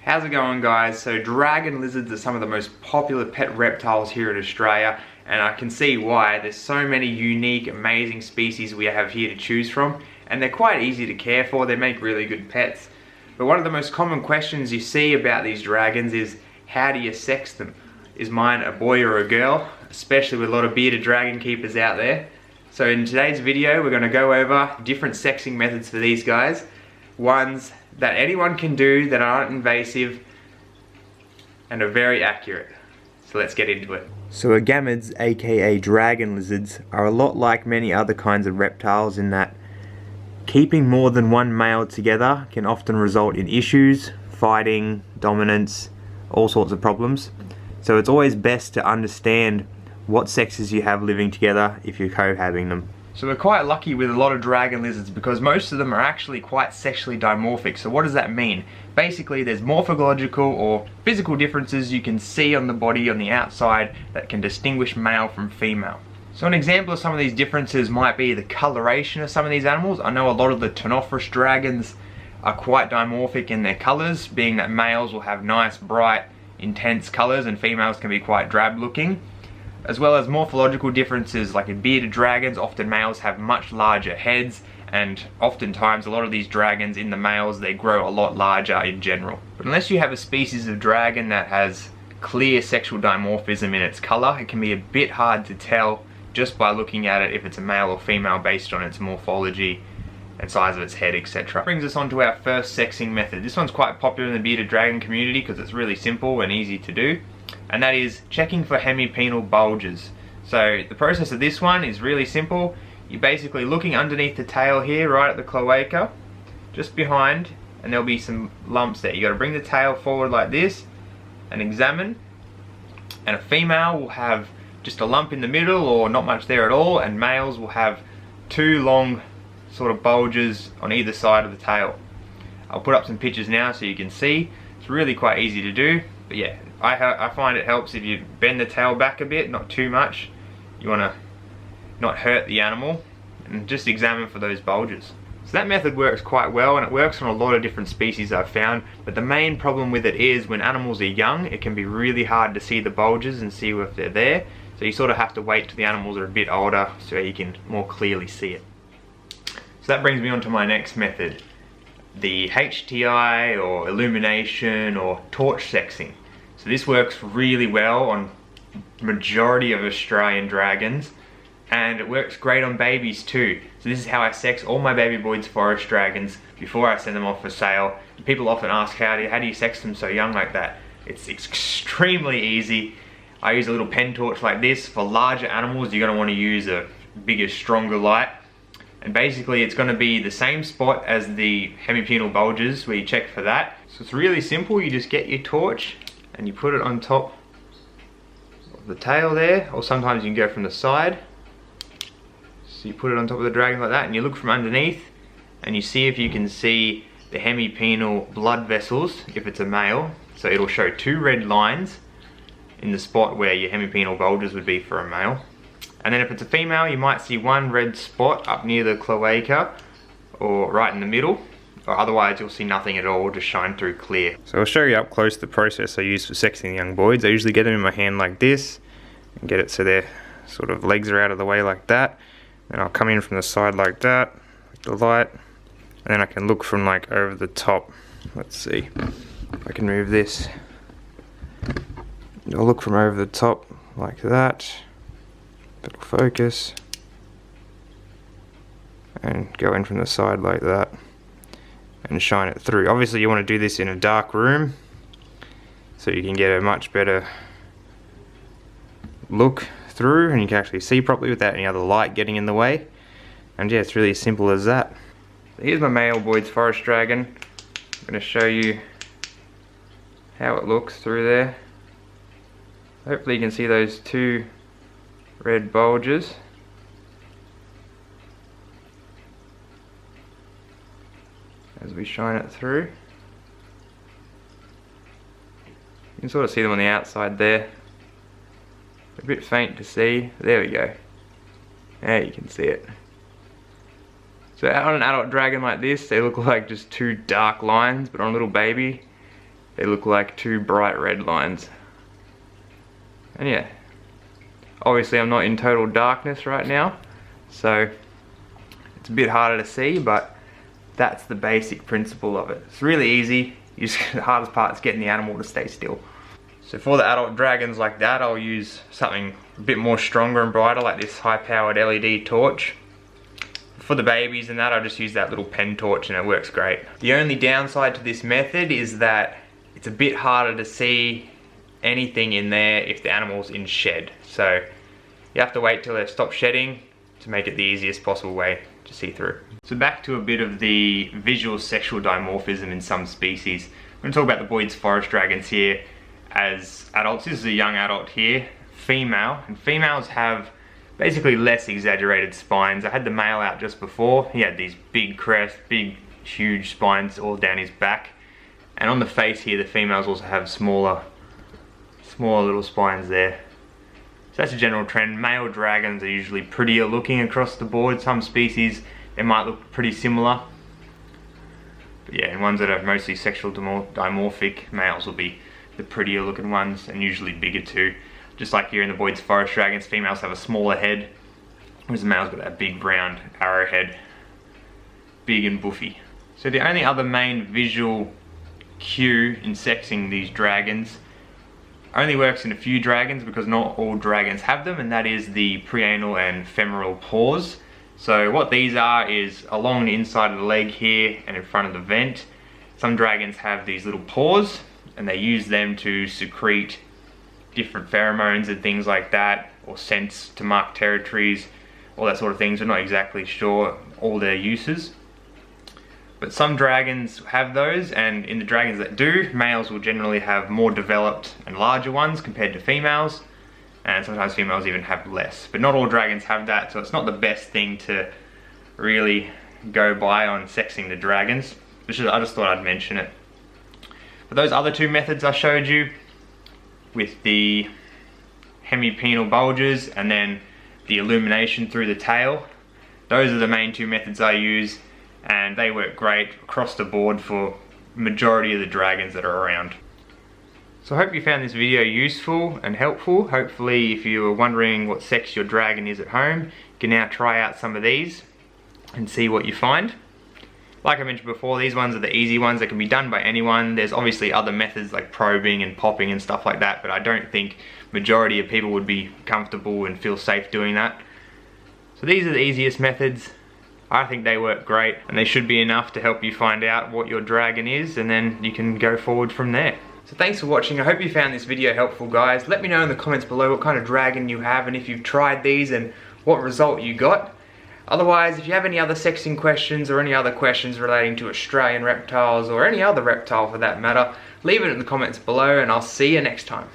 How's it going, guys? So dragon lizards are some of the most popular pet reptiles here in Australia, and I can see why. There's so many unique, amazing species we have here to choose from, and they're quite easy to care for. They make really good pets. But one of the most common questions you see about these dragons is, how do you sex them? Is mine a boy or a girl? Especially with a lot of bearded dragon keepers out there. So in today's video, we're going to go over different sexing methods for these guys. Ones that anyone can do that aren't invasive and are very accurate. So let's get into it. So Agamids, aka dragon lizards, are a lot like many other kinds of reptiles in that keeping more than one male together can often result in issues, fighting, dominance, all sorts of problems. So it's always best to understand what sexes you have living together if you're cohabiting them. So we're quite lucky with a lot of dragon lizards because most of them are actually quite sexually dimorphic. So what does that mean? Basically, there's morphological or physical differences you can see on the body on the outside that can distinguish male from female. So an example of some of these differences might be the coloration of some of these animals. I know a lot of the Tonophorus dragons are quite dimorphic in their colors, being that males will have nice, bright, intense colors and females can be quite drab looking. As well as morphological differences, like in bearded dragons, often males have much larger heads, and oftentimes a lot of these dragons in the males, they grow a lot larger in general. But unless you have a species of dragon that has clear sexual dimorphism in its color, it can be a bit hard to tell just by looking at it if it's a male or female based on its morphology and size of its head, etc. Brings us on to our first sexing method. This one's quite popular in the bearded dragon community because it's really simple and easy to do. And that is checking for hemi-penal bulges. So the process of this one is really simple. You're basically looking underneath the tail here, right at the cloaca, just behind, and there'll be some lumps there. You got to bring the tail forward like this and examine. And a female will have just a lump in the middle or not much there at all, and males will have two long sort of bulges on either side of the tail. I'll put up some pictures now so you can see. It's really quite easy to do, but yeah, I find it helps if you bend the tail back a bit, not too much. You want to not hurt the animal, and just examine for those bulges. So that method works quite well, and it works on a lot of different species I've found, but the main problem with it is when animals are young, it can be really hard to see the bulges and see if they're there. So you sort of have to wait till the animals are a bit older so you can more clearly see it. So that brings me on to my next method, the HTI or illumination or torch sexing. So this works really well on majority of Australian dragons, and it works great on babies too. So this is how I sex all my baby Boyd's forest dragons before I send them off for sale. People often ask, how do you sex them so young like that? It's extremely easy. I use a little pen torch like this. For larger animals, you're going to want to use a bigger, stronger light. And basically it's going to be the same spot as the hemipenal bulges where you check for that. So it's really simple. You just get your torch and you put it on top of the tail there, or sometimes you can go from the side. So you put it on top of the dragon like that, and you look from underneath and you see if you can see the hemipenal blood vessels if it's a male. So it'll show two red lines in the spot where your hemipenal bulges would be for a male. And then if it's a female, you might see one red spot up near the cloaca or right in the middle, or otherwise you'll see nothing at all, just shine through clear. So I'll show you up close the process I use for sexing young Boyds. I usually get them in my hand like this and get it so their sort of legs are out of the way like that. Then I'll come in from the side like that with the light, and then I can look from like over the top. Let's see if I can move this. I'll look from over the top like that. It'll focus, and go in from the side like that and shine it through. Obviously you want to do this in a dark room so you can get a much better look through and you can actually see properly without any other light getting in the way. And yeah, it's really as simple as that. So here's my male Boyd's forest dragon. I'm going to show you how it looks through there. Hopefully you can see those two red bulges. As we shine it through. You can sort of see them on the outside there. A bit faint to see. There we go. There you can see it. So on an adult dragon like this, they look like just two dark lines, but on a little baby, they look like two bright red lines. And yeah, obviously I'm not in total darkness right now, so it's a bit harder to see, but that's the basic principle of it. It's really easy. The hardest part is getting the animal to stay still. So for the adult dragons like that, I'll use something a bit more stronger and brighter, like this high-powered LED torch. For the babies and that, I just use that little pen torch and it works great. The only downside to this method is that it's a bit harder to see anything in there if the animal's in shed. So you have to wait till they stop shedding to make it the easiest possible way to see through. So back to a bit of the visual sexual dimorphism in some species. I'm going to talk about the Boyd's forest dragons here as adults. This is a young adult here, female, and females have basically less exaggerated spines. I had the male out just before. He had these big crests, big huge spines all down his back, and on the face here the females also have smaller little spines there. So that's a general trend. Male dragons are usually prettier looking across the board. Some species they might look pretty similar, but yeah, in ones that are mostly sexual dimorphic, males will be the prettier looking ones and usually bigger too. Just like here in the Boyd's forest dragons, females have a smaller head, whereas the males got that big brown arrowhead, big and buffy. So the only other main visual cue in sexing these dragons only works in a few dragons because not all dragons have them, and that is the preanal and femoral pores. So what these are is along the inside of the leg here and in front of the vent. Some dragons have these little pores and they use them to secrete different pheromones and things like that, or scents to mark territories, all that sort of things. We're not exactly sure all their uses, but some dragons have those, and in the dragons that do, males will generally have more developed and larger ones compared to females, and sometimes females even have less. But not all dragons have that, so it's not the best thing to really go by on sexing the dragons. I just thought I'd mention it. But those other two methods I showed you, with the Hemi penal bulges and then the illumination through the tail, those are the main two methods I use, and they work great across the board for majority of the dragons that are around. So I hope you found this video useful and helpful. Hopefully if you were wondering what sex your dragon is at home, you can now try out some of these and see what you find. Like I mentioned before, these ones are the easy ones that can be done by anyone. There's obviously other methods like probing and popping and stuff like that, but I don't think majority of people would be comfortable and feel safe doing that. So these are the easiest methods. I think they work great, and they should be enough to help you find out what your dragon is, and then you can go forward from there. So thanks for watching. I hope you found this video helpful, guys. Let me know in the comments below what kind of dragon you have and if you've tried these and what result you got. Otherwise, if you have any other sexing questions or any other questions relating to Australian reptiles or any other reptile for that matter, leave it in the comments below and I'll see you next time.